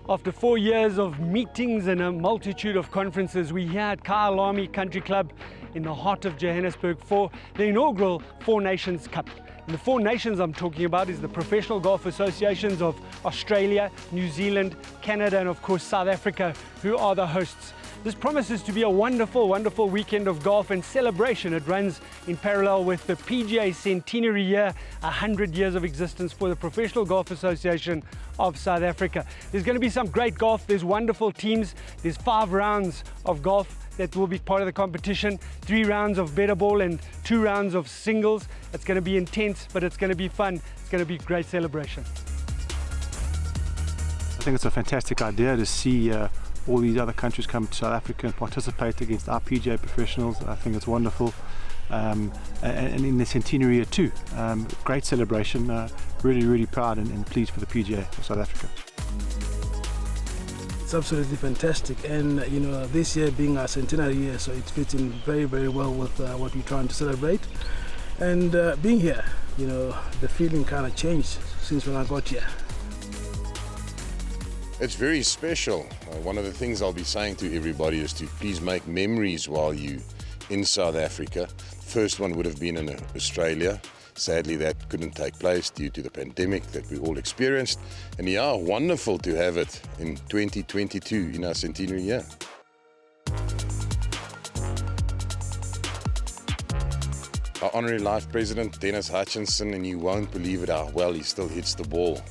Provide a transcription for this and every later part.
After 4 years of meetings and a multitude of conferences, we're here at Kyalami Country Club in the heart of Johannesburg for the inaugural Four Nations Cup. And the Four Nations I'm talking about is the professional golf associations of Australia, New Zealand, Canada, and of course South Africa, who are the hosts. This promises to be a wonderful, wonderful weekend of golf and celebration. It runs in parallel with the PGA centenary year, 100 years of existence for the Professional Golf Association of South Africa. There's going to be some great golf. There's wonderful teams. There's 5 rounds of golf that will be part of the competition, 3 rounds of better ball and 2 rounds of singles. It's going to be intense, but it's going to be fun. It's going to be a great celebration. I think it's a fantastic idea to see all these other countries come to South Africa and participate against our PGA professionals. I think it's wonderful. And in the centenary year too. Great celebration. Really proud and pleased for the PGA of South Africa. It's absolutely fantastic, and you know, this year being our centenary year, so it fits in very well with what we're trying to celebrate. And being here, you know, the feeling kind of changed since when I got here. It's very special. One of the things I'll be saying to everybody is to please make memories while you in South Africa. First one would have been in Australia. Sadly, that couldn't take place due to the pandemic that we all experienced. And yeah, wonderful to have it in 2022 in our centenary year. Our Honorary Life President, Dennis Hutchinson, and you won't believe it how well he still hits the ball.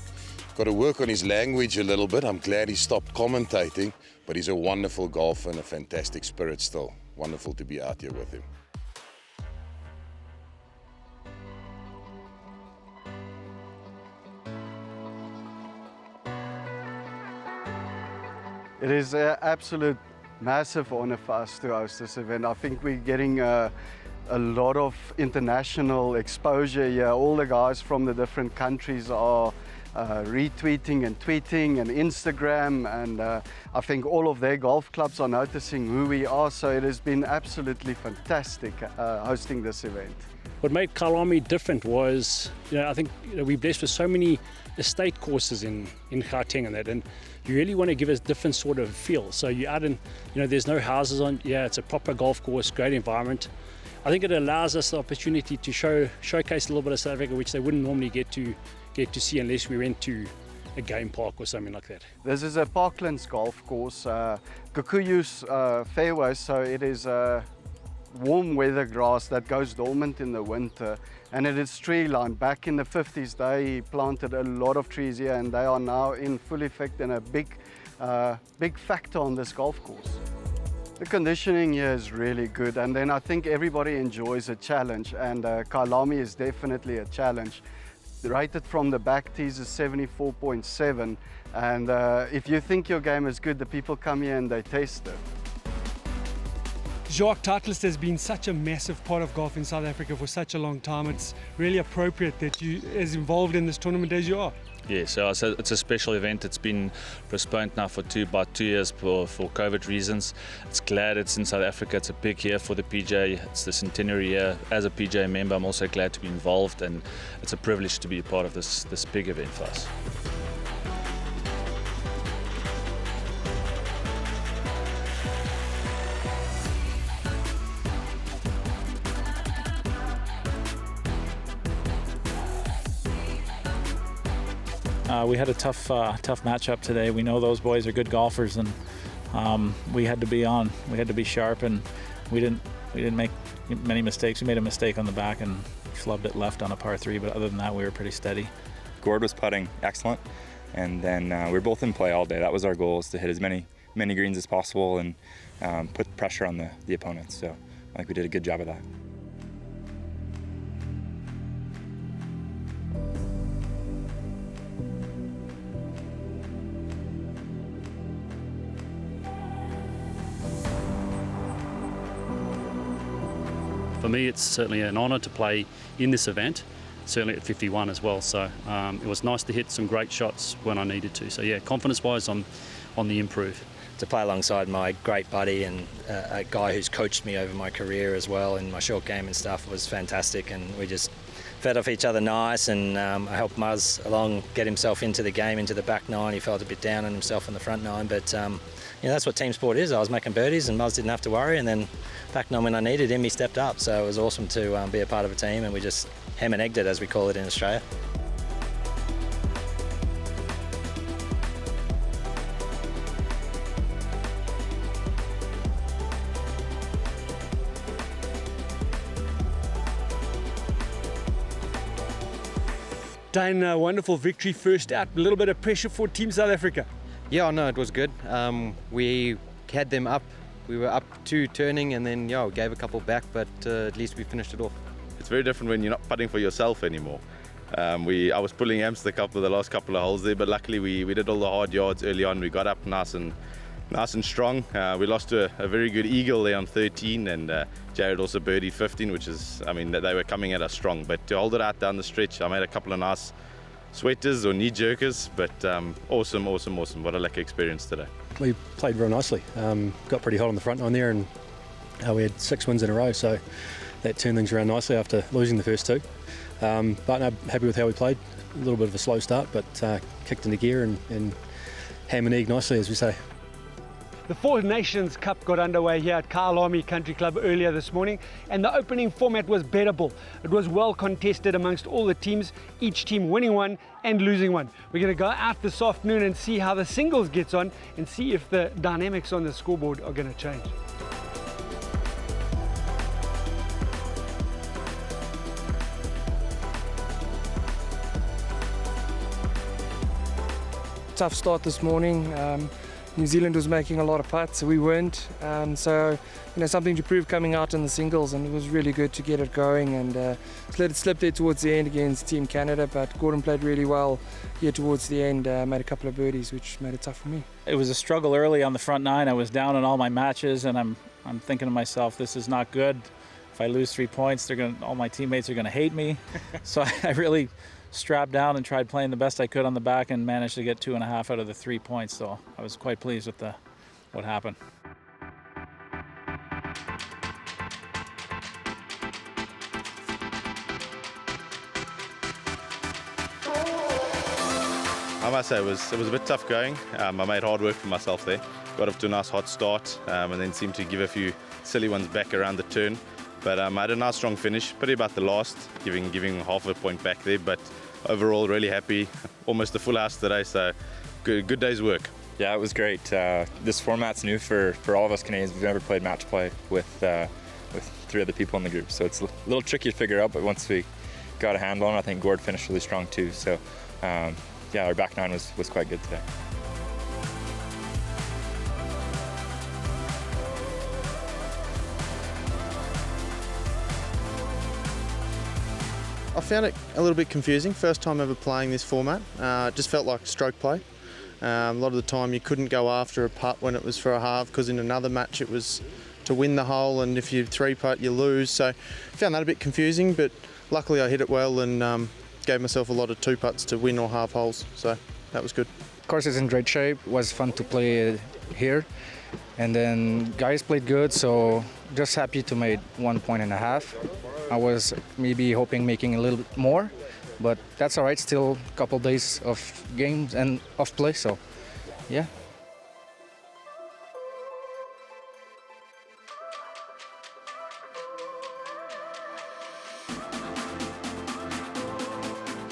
Got to work on his language a little bit. I'm glad he stopped commentating, but he's a wonderful golfer and a fantastic spirit still. Wonderful to be out here with him. It is an absolute massive honor for us to host this event. I think we're getting a lot of international exposure here. All the guys from the different countries are retweeting and tweeting and Instagram, and I think all of their golf clubs are noticing who we are, so it has been absolutely fantastic hosting this event. What made Kyalami different was, I think we're blessed with so many estate courses in Gauteng and that, and you really want to give us a different sort of feel. So you're out in, there's no houses on, it's a proper golf course, great environment. I think it allows us the opportunity to showcase a little bit of South Africa, which they wouldn't normally get to see unless we went to a game park or something like that. This is a Parklands golf course, Kikuyu's fairway, so it is warm weather grass that goes dormant in the winter, and it is tree lined. Back in the 50s they planted a lot of trees here, and they are now in full effect and a big factor on this golf course. The conditioning here is really good, and then I think everybody enjoys a challenge, and Kyalami is definitely a challenge. Rated from the back tees is 74.7, and if you think your game is good, the people come here and they test it. Jacques, Titleist has been such a massive part of golf in South Africa for such a long time. It's really appropriate that you as involved in this tournament as you are. Yeah, so it's a special event. It's been postponed now for about 2 years for COVID reasons. It's glad it's in South Africa. It's a big year for the PGA. It's the centenary year. As a PGA member, I'm also glad to be involved, and it's a privilege to be a part of this big event for us. We had a tough matchup today. We know those boys are good golfers, and we had to be on. We had to be sharp, and we didn't make many mistakes. We made a mistake on the back and flubbed it left on a par 3, but other than that, we were pretty steady. Gord was putting excellent, and then we were both in play all day. That was our goal, is to hit as many greens as possible and put pressure on the opponents. So I think we did a good job of that. For me, it's certainly an honour to play in this event, certainly at 51 as well. So it was nice to hit some great shots when I needed to. So yeah, confidence-wise, I'm on the improve. To play alongside my great buddy and a guy who's coached me over my career as well in my short game and stuff was fantastic, and we just fed off each other nice, and I helped Muzz along get himself into the game, into the back nine. He felt a bit down on himself in the front nine, but that's what team sport is. I was making birdies and Muzz didn't have to worry, and then back nine when I needed him, he stepped up. So it was awesome to be a part of a team, and we just hem and egged it, as we call it in Australia. Dane, a wonderful victory first out. A little bit of pressure for Team South Africa. Yeah, no, it was good. We had them up. We were up 2 turning, and then we gave a couple back, but at least we finished it off. It's very different when you're not putting for yourself anymore. I was pulling hamster the last couple of holes there, but luckily we did all the hard yards early on. We got up nice and strong. We lost to a very good eagle there on 13, and Jared also birdied 15, which is, they were coming at us strong. But to hold it out down the stretch, I made a couple of nice sweaters or knee jerkers, but awesome. What a lucky experience today. We played real nicely. Got pretty hot on the front nine there, and we had 6 wins in a row, so that turned things around nicely after losing the first 2. But no, happy with how we played. A little bit of a slow start, but kicked into gear and ham and egg nicely, as we say. The Four Nations Cup got underway here at Kyalami Country Club earlier this morning, and the opening format was bettable. It was well contested amongst all the teams, each team winning one and losing one. We're going to go out this afternoon and see how the singles gets on and see if the dynamics on the scoreboard are going to change. Tough start this morning. New Zealand was making a lot of putts, we weren't. So something to prove coming out in the singles, and it was really good to get it going and let it slip there towards the end against Team Canada. But Gordon played really well here towards the end, made a couple of birdies, which made it tough for me. It was a struggle early on the front nine. I was down in all my matches, and I'm thinking to myself, this is not good. If I lose 3 points, all my teammates are gonna hate me. So I really strapped down and tried playing the best I could on the back and managed to get 2.5 out of the 3 points. So I was quite pleased with what happened. I must say it was a bit tough going. I made hard work for myself there. Got off to a nice hot start, and then seemed to give a few silly ones back around the turn. But I had a nice strong finish, probably about the last, giving half a point back there. But overall, really happy. Almost a full house today, so good day's work. Yeah, it was great. This format's new for all of us Canadians. We've never played match play with 3 other people in the group, so it's a little tricky to figure out. But once we got a handle on it, I think Gord finished really strong too. So yeah, our back nine was quite good today. I found it a little bit confusing. First time ever playing this format. It just felt like stroke play. A lot of the time you couldn't go after a putt when it was for a halve, because in another match it was to win the hole, and if you 3-putt you lose. So I found that a bit confusing, but luckily I hit it well and gave myself a lot of 2-putts to win or half holes. So that was good. Course is in great shape. It was fun to play here. And then guys played good, so just happy to make 1.5 points. I was maybe hoping making a little bit more, but that's all right. Still a couple days of games and of play, so yeah.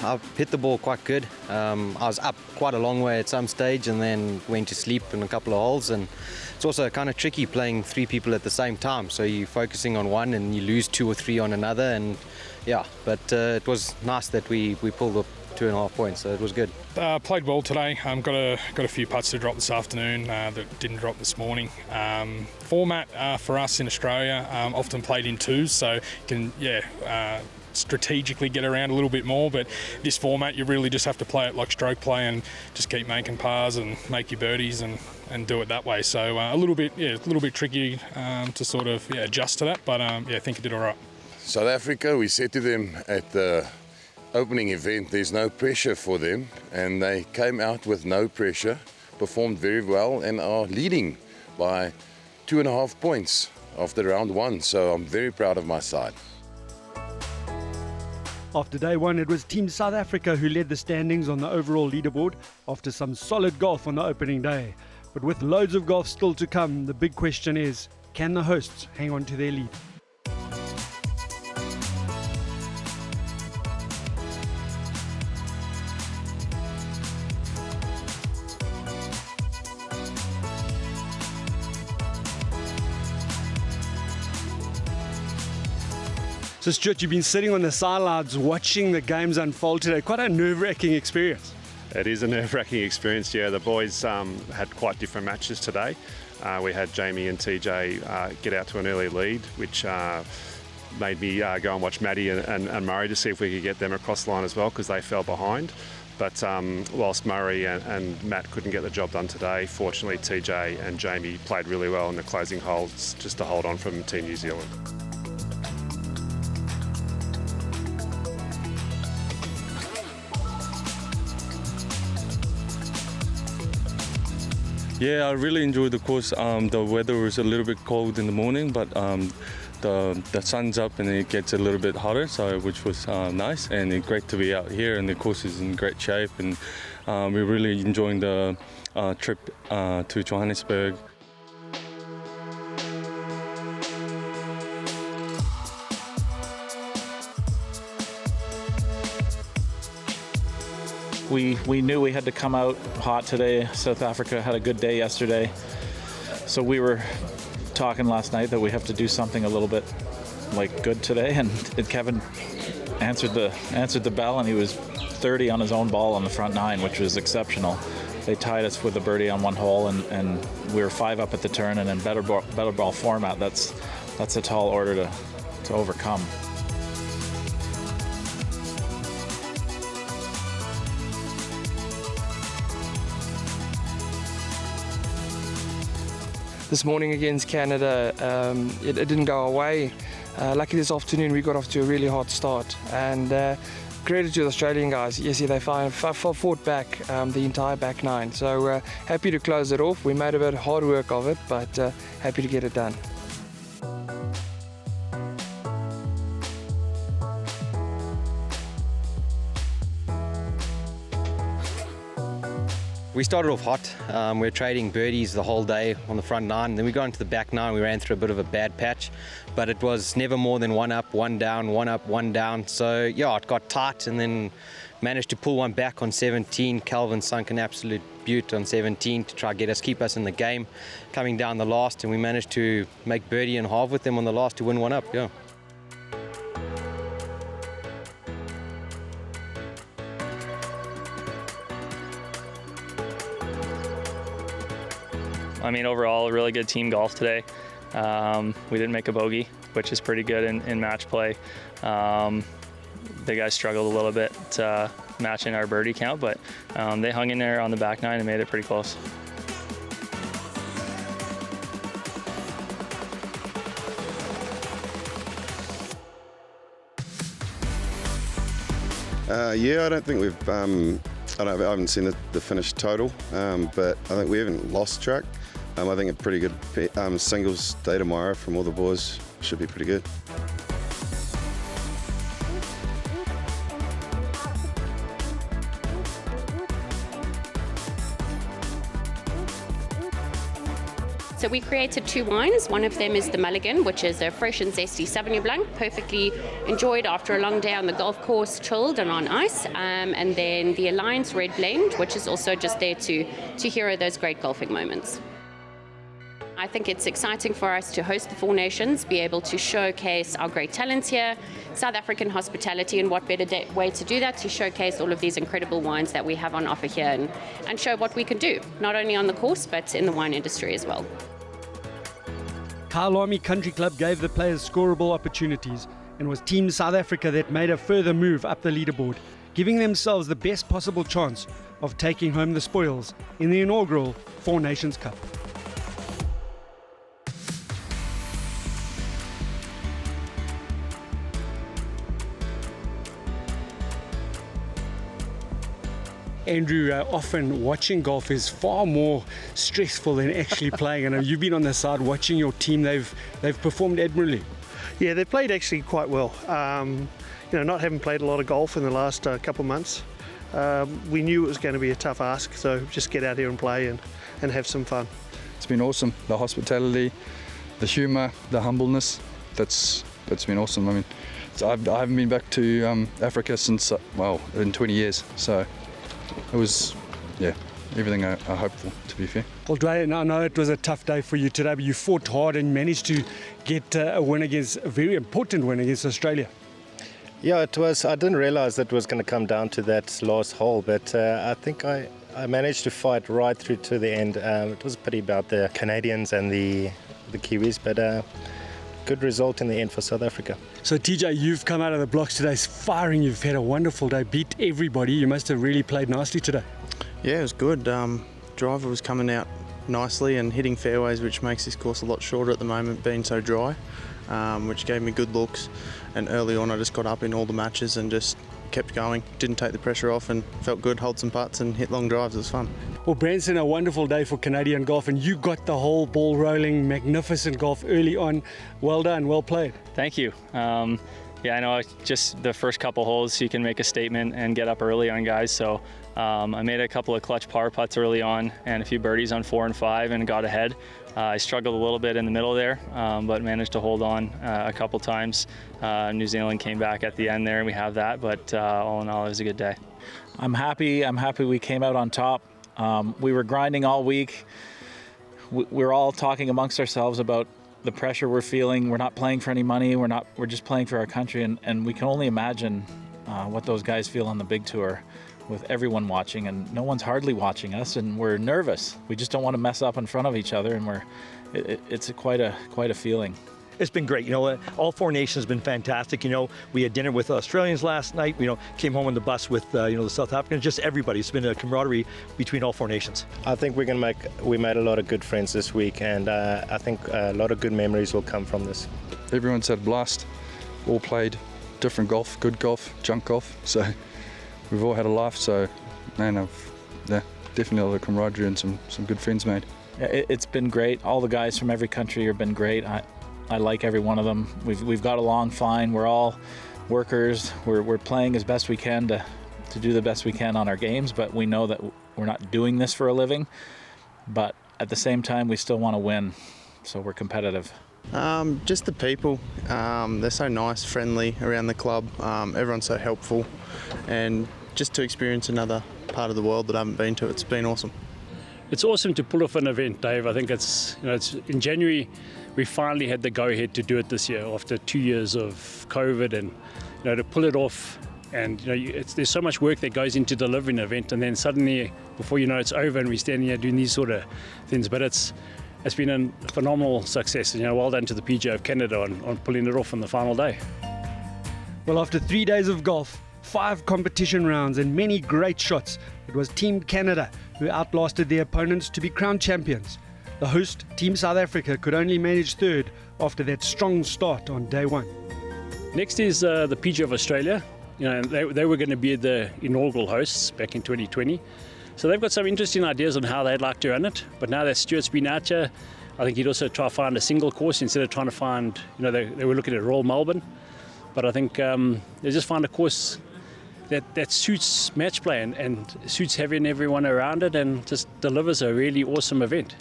I hit the ball quite good. I was up quite a long way at some stage and then went to sleep in a couple of holes, and it's also kind of tricky playing 3 people at the same time, so you're focusing on one and you lose 2 or 3 on another, and yeah, but it was nice that we pulled up 2.5 points, so it was good. Played well today. Got a few putts to drop this afternoon that didn't drop this morning. Format for us in Australia often played in 2s, so you can strategically get around a little bit more, but this format you really just have to play it like stroke play and just keep making pars and make your birdies and do it that way. So a little bit tricky to sort of adjust to that, but I think it did all right. South Africa, we said to them at the opening event there's no pressure for them, and they came out with no pressure, performed very well and are leading by 2.5 points after round 1, so I'm very proud of my side. After day one, it was Team South Africa who led the standings on the overall leaderboard after some solid golf on the opening day. But with loads of golf still to come, the big question is, can the hosts hang on to their lead? So Stuart, you've been sitting on the sidelines watching the games unfold today. Quite a nerve-wracking experience. It is a nerve-wracking experience, yeah. The boys had quite different matches today. We had Jamie and TJ get out to an early lead, which made me go and watch Maddie and Murray to see if we could get them across the line as well, because they fell behind. But whilst Murray and Matt couldn't get the job done today, fortunately TJ and Jamie played really well in the closing holes just to hold on from Team New Zealand. Yeah, I really enjoyed the course. The weather was a little bit cold in the morning, but the sun's up and it gets a little bit hotter, so which was nice, and it's great to be out here, and the course is in great shape, and we're really enjoying the trip to Johannesburg. We knew we had to come out hot today. South Africa had a good day yesterday. So we were talking last night that we have to do something a little bit like good today, and Kevin answered the bell, and he was 30 on his own ball on the front nine, which was exceptional. They tied us with a birdie on one hole, and we were 5 up at the turn, and in better ball format, that's a tall order to overcome. This morning against Canada, it didn't go away. Luckily this afternoon we got off to a really hot start, and credit to the Australian guys. Yes, they fought back the entire back nine, so happy to close it off. We made a bit of hard work of it, but happy to get it done. We started off hot. We were trading birdies the whole day on the front nine. Then we got into the back nine. We ran through a bit of a bad patch, but it was never more than 1 up, 1 down, 1 up, 1 down. So yeah, it got tight, and then managed to pull one back on 17. Calvin sunk an absolute beaut on 17 to try to keep us in the game. Coming down the last, and we managed to make birdie and halve with them on the last to win 1 up. Yeah. I mean, overall, a really good team golf today. We didn't make a bogey, which is pretty good in match play. The guys struggled a little bit matching our birdie count, but they hung in there on the back nine and made it pretty close. Yeah, I don't think we've. I haven't seen the finished total, but I think we haven't lost track. I think a pretty good singles day tomorrow from all the boys should be pretty good. So we created 2 wines. One of them is the Mulligan, which is a fresh and zesty Sauvignon Blanc, perfectly enjoyed after a long day on the golf course, chilled and on ice. And then the Alliance Red Blend, which is also just there to hero those great golfing moments. I think it's exciting for us to host the Four Nations, be able to showcase our great talents here, South African hospitality, and what better way to do that, to showcase all of these incredible wines that we have on offer here and show what we can do, not only on the course, but in the wine industry as well. Kyalami Country Club gave the players scoreable opportunities, and was Team South Africa that made a further move up the leaderboard, giving themselves the best possible chance of taking home the spoils in the inaugural Four Nations Cup. Andrew, often watching golf is far more stressful than actually playing, and you've been on the side watching your team. They've performed admirably. Yeah, they played actually quite well. not having played a lot of golf in the last couple of months, we knew it was going to be a tough ask, so just get out here and play and have some fun. It's been awesome. The hospitality, the humour, the humbleness, that's been awesome. I mean, I haven't been back to Africa since, in 20 years, so it was, everything I hoped for, to be fair. Well, Dwayne, I know it was a tough day for you today, but you fought hard and managed to get a very important win against Australia. Yeah, it was. I didn't realise that it was going to come down to that last hole, but I think I managed to fight right through to the end. It was a pity about the Canadians and the Kiwis, but good result in the end for South Africa. So TJ, you've come out of the blocks today firing. You've had a wonderful day, beat everybody. You must have really played nicely today. Yeah, it was good. Driver was coming out nicely and hitting fairways, which makes this course a lot shorter at the moment, being so dry, which gave me good looks. And early on I just got up in all the matches and just kept going, didn't take the pressure off, and felt good, hold some putts and hit long drives. It was fun. Well, Branson, a wonderful day for Canadian golf, and you got the whole ball rolling, magnificent golf early on. Well done, well played. Thank you. I know just the first couple holes you can make a statement and get up early on guys, so I made a couple of clutch par putts early on and a few birdies on 4 and 5 and got ahead. I struggled a little bit in the middle there, but managed to hold on a couple times. New Zealand came back at the end there and we have that, but all in all it was a good day. I'm happy we came out on top. We were grinding all week. We're all talking amongst ourselves about the pressure we're feeling. We're not playing for any money. We're just playing for our country, and we can only imagine what those guys feel on the big tour with everyone watching, and no one's hardly watching us, and we're nervous. We just don't want to mess up in front of each other, and it's quite a feeling. It's been great. All 4 nations have been fantastic. We had dinner with Australians last night. Came home on the bus with the South Africans. Just everybody. It's been a camaraderie between all 4 nations. I think we made a lot of good friends this week, and I think a lot of good memories will come from this. Everyone's had a blast. All played different golf, good golf, junk golf. So we've all had a laugh. So, man, definitely a lot of camaraderie and some good friends made. Yeah, it's been great. All the guys from every country have been great. I like every one of them. We've got along fine. We're all workers. We're playing as best we can to do the best we can on our games, but we know that we're not doing this for a living. But at the same time, we still want to win, so we're competitive. Just the people. They're so nice, friendly around the club. Everyone's so helpful, and just to experience another part of the world that I haven't been to, it's been awesome. It's awesome to pull off an event, Dave. I think it's in January. We finally had the go-ahead to do it this year after 2 years of COVID, and to pull it off. And there's so much work that goes into delivering an event, and then suddenly, before you know, it's over, and we're standing here doing these sort of things. But it's been a phenomenal success. Well done to the PGA of Canada on pulling it off on the final day. Well, after 3 days of golf, 5 competition rounds and many great shots, it was Team Canada who outlasted their opponents to be crowned champions. The host, Team South Africa, could only manage third after that strong start on day 1. Next is the PGA of Australia. They were going to be the inaugural hosts back in 2020. So they've got some interesting ideas on how they'd like to run it. But now that Stuart's been out here, I think he'd also try to find a single course instead of trying to find, they were looking at Royal Melbourne. But I think they just find a course that suits match play and suits having everyone around it and just delivers a really awesome event.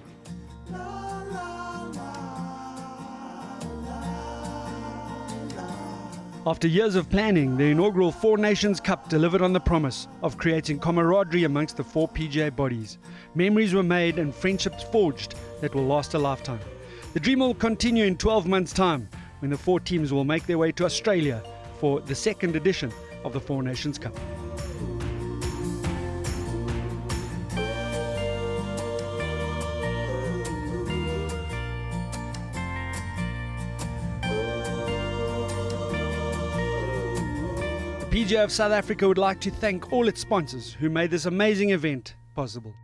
After years of planning, the inaugural 4 Nations Cup delivered on the promise of creating camaraderie amongst the 4 PGA bodies. Memories were made and friendships forged that will last a lifetime. The dream will continue in 12 months' time when the 4 teams will make their way to Australia for the 2nd edition of the 4 Nations Cup. The PGA of South Africa would like to thank all its sponsors who made this amazing event possible.